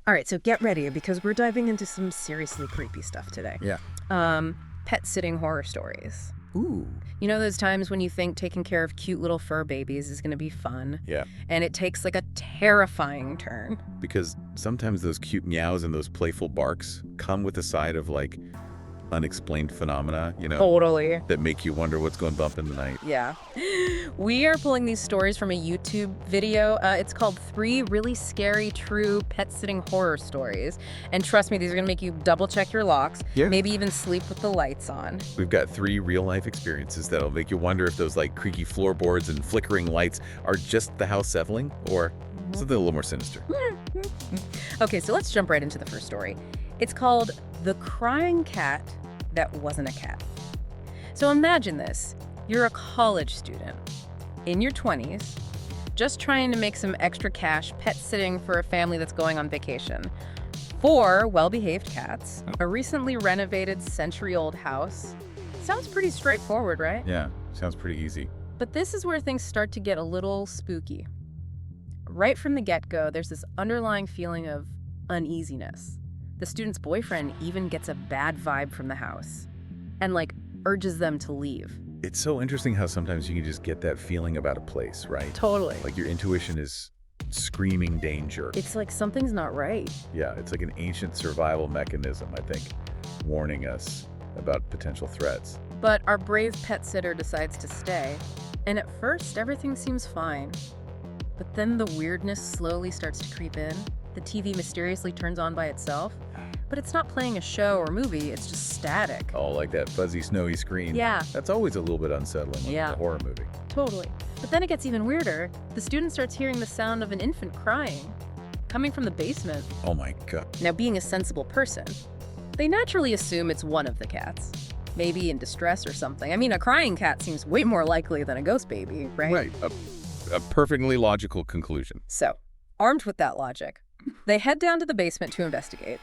All right, so get ready because we're diving into some seriously creepy stuff today. Yeah. Pet sitting horror stories. Ooh. You know those times when you think taking care of cute little fur babies is going to be fun? Yeah. And it takes like a terrifying turn. Because sometimes those cute meows and those playful barks come with a side of like unexplained phenomena, Totally. that make you wonder what's going bump in the night. Yeah. We are pulling these stories from a YouTube video. It's called 3 Really Scary True Pet Sitting Horror Stories. And trust me, these are going to make you double check your locks, maybe even sleep with the lights on. We've got 3 real-life experiences that'll make you wonder if those like creaky floorboards and flickering lights are just the house settling or something a little more sinister. Okay, so let's jump right into the first story. It's called The Crying Cat That Wasn't a Cat. So imagine this. You're a college student in your 20s, just trying to make some extra cash pet sitting for a family that's going on vacation. 4 well-behaved cats, a recently renovated century-old house. Sounds pretty straightforward, right? Yeah, sounds pretty easy. But this is where things start to get a little spooky. Right from the get-go, there's this underlying feeling of uneasiness. The student's boyfriend even gets a bad vibe from the house and urges them to leave. It's so interesting how sometimes you can just get that feeling about a place, right? Totally. Like your intuition is screaming danger. It's like something's not right. Yeah, it's like an ancient survival mechanism, I think, warning us about potential threats. But our brave pet sitter decides to stay, and at first everything seems fine. But then the weirdness slowly starts to creep in. The TV mysteriously turns on by itself, but it's not playing a show or movie, it's just static. Oh, like that fuzzy, snowy screen. Yeah. That's always a little bit unsettling when Yeah. it's a horror movie. Totally. But then it gets even weirder. The student starts hearing the sound of an infant crying, coming from the basement. Oh my God. Now, being a sensible person, they naturally assume it's one of the cats. Maybe in distress or something. I mean, a crying cat seems way more likely than a ghost baby, right? Right. A perfectly logical conclusion. So, armed with that logic, they head down to the basement to investigate.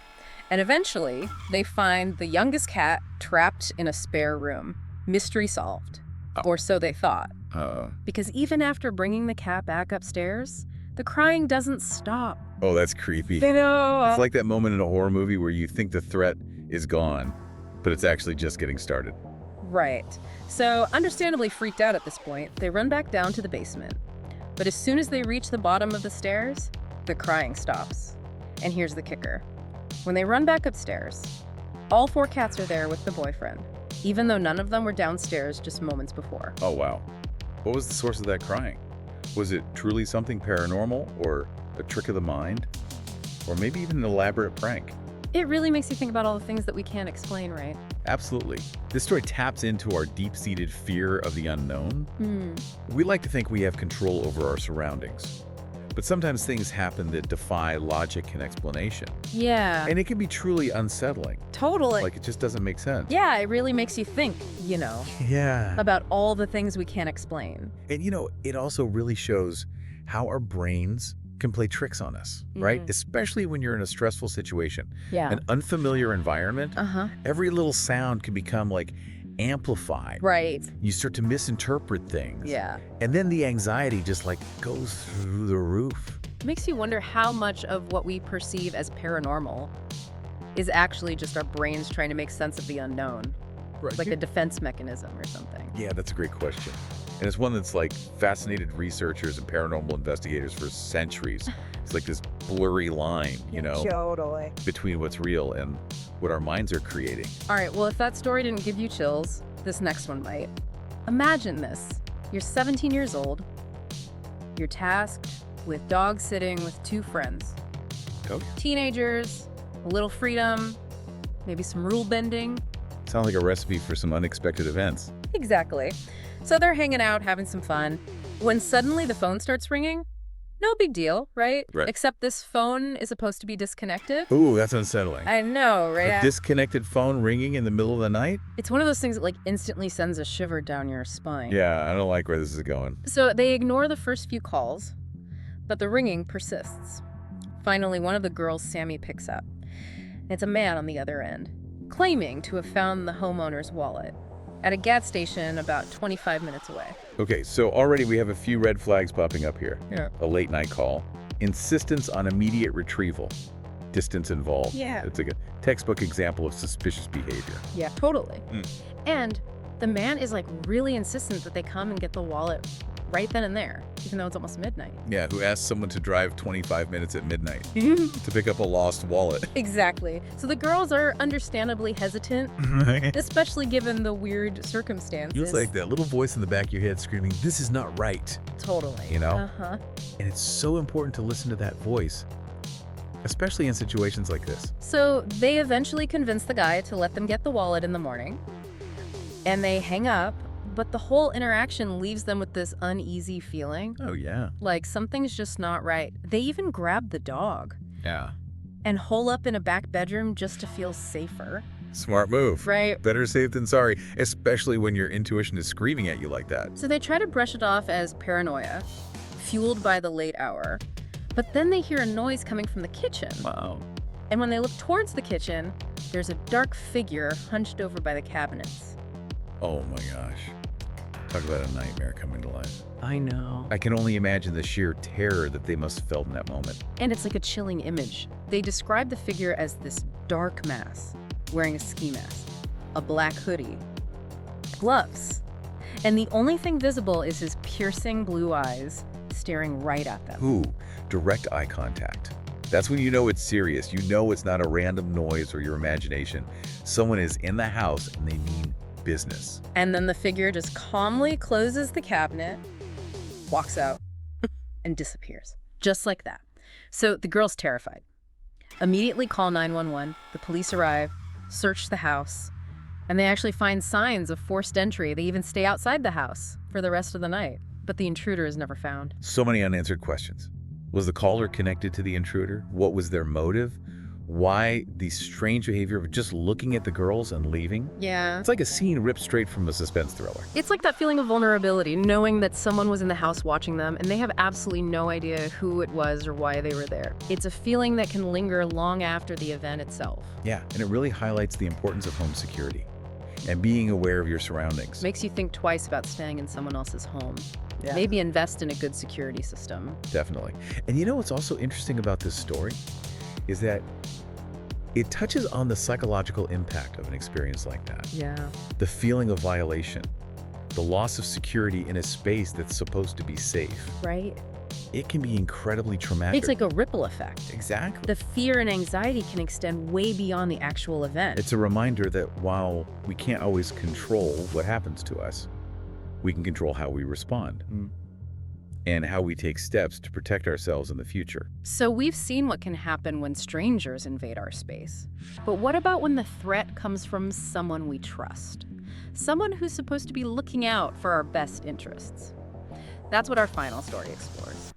And eventually, they find the youngest cat trapped in a spare room. Mystery solved. Oh. Or so they thought. Because even after bringing the cat back upstairs, the crying doesn't stop. Oh, that's creepy. They know. It's like that moment in a horror movie where you think the threat is gone, but it's actually just getting started. Right. So, understandably freaked out at this point, they run back down to the basement. But as soon as they reach the bottom of the stairs, the crying stops. And here's the kicker. When they run back upstairs, all 4 cats are there with the boyfriend, even though none of them were downstairs just moments before. Oh, wow. What was the source of that crying? Was it truly something paranormal or a trick of the mind? Or maybe even an elaborate prank? It really makes you think about all the things that we can't explain, right? Absolutely. This story taps into our deep-seated fear of the unknown. We like to think we have control over our surroundings. But sometimes things happen that defy logic and explanation. Yeah. And it can be truly unsettling. Totally. Like it just doesn't make sense. Yeah, it really makes you think, Yeah. about all the things we can't explain. And it also really shows how our brains can play tricks on us, right? Especially when you're in a stressful situation. Yeah. An unfamiliar environment, every little sound can become amplified. Right. You start to misinterpret things. Yeah. And then the anxiety just goes through the roof. It makes you wonder how much of what we perceive as paranormal is actually just our brains trying to make sense of the unknown. Right. Like a defense mechanism or something. Yeah, that's a great question. And it's one that's fascinated researchers and paranormal investigators for centuries. It's like this blurry line, Totally. between what's real and what our minds are creating. All right, well, if that story didn't give you chills, this next one might. Imagine this. You're 17 years old. You're tasked with dog sitting with 2 friends. Okay. Teenagers, a little freedom, maybe some rule bending. Sounds like a recipe for some unexpected events. Exactly. So they're hanging out, having some fun, when suddenly the phone starts ringing. No big deal, right? Right. Except this phone is supposed to be disconnected. Ooh, that's unsettling. I know, right? A disconnected phone ringing in the middle of the night? It's one of those things that instantly sends a shiver down your spine. Yeah, I don't like where this is going. So they ignore the first few calls, but the ringing persists. Finally, one of the girls Sammy picks up. It's a man on the other end, claiming to have found the homeowner's wallet at a gas station about 25 minutes away. Okay, so already we have a few red flags popping up here. Yeah. A late night call, insistence on immediate retrieval, distance involved. Yeah. It's like a textbook example of suspicious behavior. Yeah, totally. Mm. And the man is like really insistent that they come and get the wallet right then and there, even though it's almost midnight. Yeah, who asked someone to drive 25 minutes at midnight to pick up a lost wallet. Exactly. So the girls are understandably hesitant, especially given the weird circumstances. It's like that little voice in the back of your head screaming, "This is not right." Totally. You know? Uh-huh. And it's so important to listen to that voice, especially in situations like this. So they eventually convince the guy to let them get the wallet in the morning, and they hang up, but the whole interaction leaves them with this uneasy feeling. Oh, yeah. Like something's just not right. They even grab the dog Yeah. and hole up in a back bedroom just to feel safer. Smart move. Right. Better safe than sorry, especially when your intuition is screaming at you like that. So they try to brush it off as paranoia, fueled by the late hour. But then they hear a noise coming from the kitchen. Wow. And when they look towards the kitchen, there's a dark figure hunched over by the cabinets. Oh my gosh. Talk about a nightmare coming to life. I know. I can only imagine the sheer terror that they must have felt in that moment. And it's like a chilling image. They describe the figure as this dark mass, wearing a ski mask, a black hoodie, gloves. And the only thing visible is his piercing blue eyes staring right at them. Ooh, direct eye contact. That's when you know it's serious. You know it's not a random noise or your imagination. Someone is in the house and they mean business. And then the figure just calmly closes the cabinet, walks out, and disappears. Just like that. So the girl's terrified. Immediately call 911. The police arrive, search the house, and they actually find signs of forced entry. They even stay outside the house for the rest of the night. But the intruder is never found. So many unanswered questions. Was the caller connected to the intruder? What was their motive? Why the strange behavior of just looking at the girls and leaving? Yeah. It's like a scene ripped straight from a suspense thriller. It's like that feeling of vulnerability, knowing that someone was in the house watching them and they have absolutely no idea who it was or why they were there. It's a feeling that can linger long after the event itself. Yeah, and it really highlights the importance of home security and being aware of your surroundings. Makes you think twice about staying in someone else's home. Yeah. Maybe invest in a good security system. Definitely. And you know what's also interesting about this story is that it touches on the psychological impact of an experience like that. Yeah. The feeling of violation, the loss of security in a space that's supposed to be safe. Right? It can be incredibly traumatic. It's like a ripple effect. Exactly. The fear and anxiety can extend way beyond the actual event. It's a reminder that while we can't always control what happens to us, we can control how we respond and how we take steps to protect ourselves in the future. So we've seen what can happen when strangers invade our space. But what about when the threat comes from someone we trust? Someone who's supposed to be looking out for our best interests. That's what our final story explores.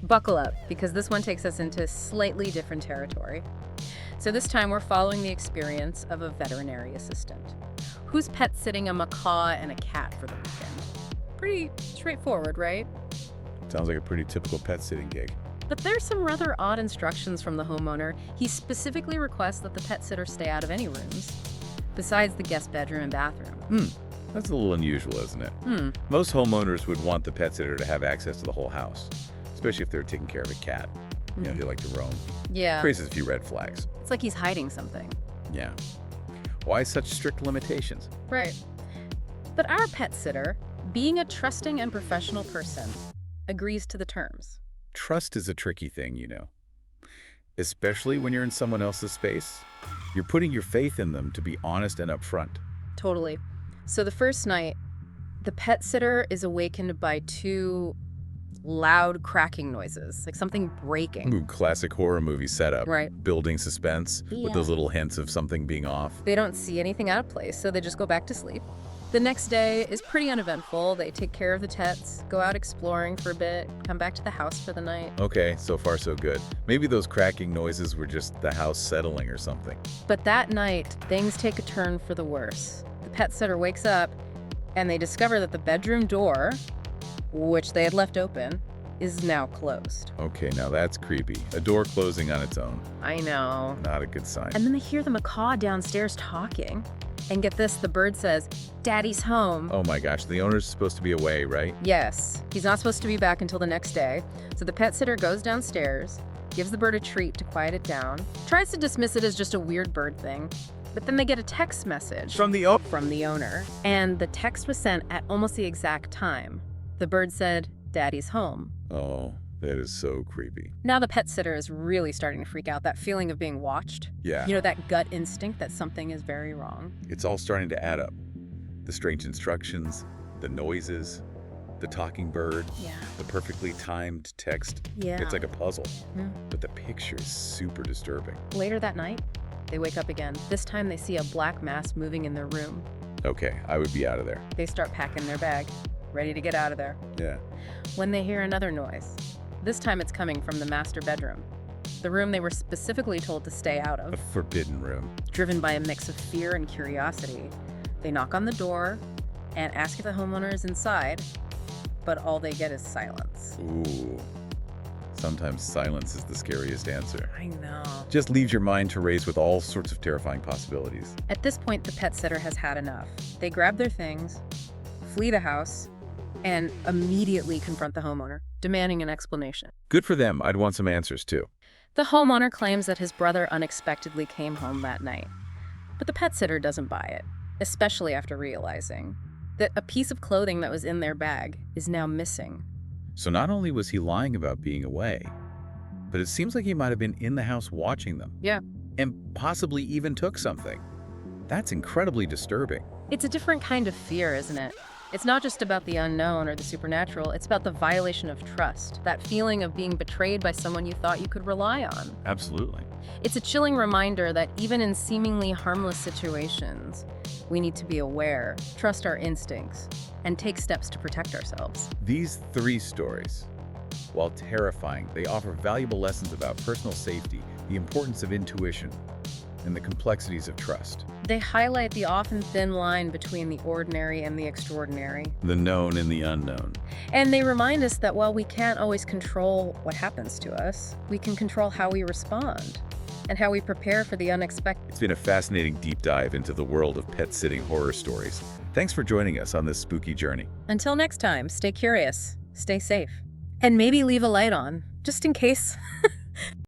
Buckle up, because this one takes us into slightly different territory. So this time we're following the experience of a veterinary assistant who's pet-sitting a macaw and a cat for the weekend. Pretty straightforward, right? Sounds like a pretty typical pet sitting gig. But there's some rather odd instructions from the homeowner. He specifically requests that the pet sitter stay out of any rooms, besides the guest bedroom and bathroom. That's a little unusual, isn't it? Most homeowners would want the pet sitter to have access to the whole house, especially if they're taking care of a cat. You know, they like to roam. Yeah. Raises a few red flags. It's like he's hiding something. Yeah. Why such strict limitations? Right. But our pet sitter, being a trusting and professional person, agrees to the terms. Trust is a tricky thing, you know. Especially when you're in someone else's space. You're putting your faith in them to be honest and upfront. Totally. So the first night, the pet sitter is awakened by two loud cracking noises, like something breaking. Ooh, classic horror movie setup. Right. Building suspense with those little hints of something being off. They don't see anything out of place, so they just go back to sleep. The next day is pretty uneventful. They take care of the pets, go out exploring for a bit, come back to the house for the night. Okay, so far so good. Maybe those cracking noises were just the house settling or something. But that night, things take a turn for the worse. The pet sitter wakes up, and they discover that the bedroom door, which they had left open, is now closed. Okay, now that's creepy. A door closing on its own. I know. Not a good sign. And then they hear the macaw downstairs talking. And get this, the bird says, "Daddy's home." Oh my gosh, the owner's supposed to be away, right? Yes, he's not supposed to be back until the next day. So the pet sitter goes downstairs, gives the bird a treat to quiet it down, tries to dismiss it as just a weird bird thing. But then they get a text message From the owner, and the text was sent at almost the exact time. The bird said, "Daddy's home." Oh, that is so creepy. Now the pet sitter is really starting to freak out, that feeling of being watched. Yeah. You know, that gut instinct that something is very wrong. It's all starting to add up. The strange instructions, the noises, the talking bird, the perfectly timed text. Yeah. It's like a puzzle. Yeah. But the picture is super disturbing. Later that night, they wake up again. This time they see a black mass moving in their room. Okay, I would be out of there. They start packing their bag, ready to get out of there. Yeah. When they hear another noise, this time it's coming from the master bedroom, the room they were specifically told to stay out A of. forbidden room. Driven by a mix of fear and curiosity, they knock on the door and ask if the homeowner is inside, but all they get is silence. Ooh. Sometimes silence is the scariest answer. I know. Just leaves your mind to race with all sorts of terrifying possibilities. At this point, the pet sitter has had enough. They grab their things, flee the house, and immediately confront the homeowner, demanding an explanation. Good for them. I'd want some answers too. The homeowner claims that his brother unexpectedly came home that night, but the pet sitter doesn't buy it, especially after realizing that a piece of clothing that was in their bag is now missing. So not only was he lying about being away, but it seems like he might have been in the house watching them. Yeah. And possibly even took something. That's incredibly disturbing. It's a different kind of fear, isn't it? It's not just about the unknown or the supernatural, it's about the violation of trust, that feeling of being betrayed by someone you thought you could rely on. Absolutely. It's a chilling reminder that even in seemingly harmless situations, we need to be aware, trust our instincts, and take steps to protect ourselves. These 3 stories, while terrifying, they offer valuable lessons about personal safety, the importance of intuition, and the complexities of trust. They highlight the often thin line between the ordinary and the extraordinary. The known and the unknown. And they remind us that while we can't always control what happens to us, we can control how we respond and how we prepare for the unexpected. It's been a fascinating deep dive into the world of pet-sitting horror stories. Thanks for joining us on this spooky journey. Until next time, stay curious, stay safe, and maybe leave a light on, just in case.